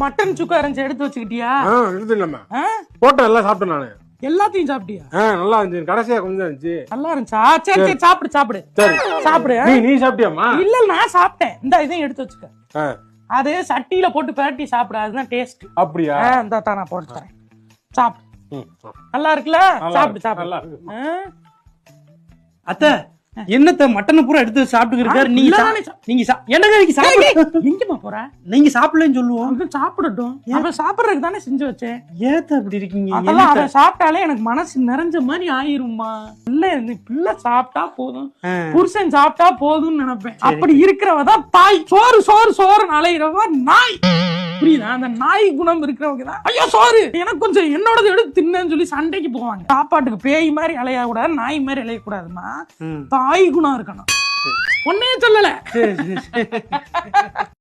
Mutton சுக்கா இருந்துச்சு எடுத்து வச்சுக்கிட்டியா? எடுத்து இல்லம்மா, போட்டோ எல்லாம் சாப்பிட்டேன் நானு. எல்லாத்தையும் சாப்பிட்டியா? நல்லா இருந்துச்சு, கடைசியா கொஞ்சம் இருந்துச்சு. நல்லா இருந்துச்சா? சரி சரி சாப்பிடு சாப்பிடு. சரி சாப்பிடு. நீ சாப்பிட்டியாமா? இல்ல நான் சாப்பிட்டேன். இந்த இதையும் எடுத்து வச்சுக்க. அது சட்டியில போட்டு பரட்டி சாப்பிடு, அதுதான் டேஸ்ட். அப்படியா? இந்த தான் நான் போட்டு தரேன், சாப்பிடு. நல்லா இருக்குல்ல? சாப்பிடு சாப்பிடு. அத்தை என்னத்த மட்டனை பூரா எடுத்து சாப்பிட்டு இருக்காரு. நீங்க எங்கம்மா போற? நீங்க சாப்பிடலன்னு சொல்லுவோம். சாப்பிடட்டும், அவன் சாப்பிடறதுக்கு தானே செஞ்சு வச்சேன். ஏத்த அப்படி இருக்கீங்க? அதெல்லாம் அவன் சாப்பிட்டாலே எனக்கு மனசு நிறைஞ்ச மாதிரி ஆயிரும்மா. பிள்ளை சாப்பிட்டா போதும், புருஷன் சாப்பிட்டா போதும்னு நினைப்பேன். அப்படி இருக்கிறவதான் தாய். சோறு சோறு சோறு அலையிறவ நாய். புரியுதா? அந்த நாய் குணம் இருக்கிறவங்க தான் ஐயோ சோறு எனக்கு கொஞ்சம் என்னோடது எடுத்து தின்னு சொல்லி சண்டைக்கு போவாங்க. சாப்பாட்டுக்கு பேய் மாதிரி அலைய கூடாது, நாய் மாதிரி அலைய கூடாதுமா. தாய் குணம் இருக்கணும். ஒன்னே சொல்லல.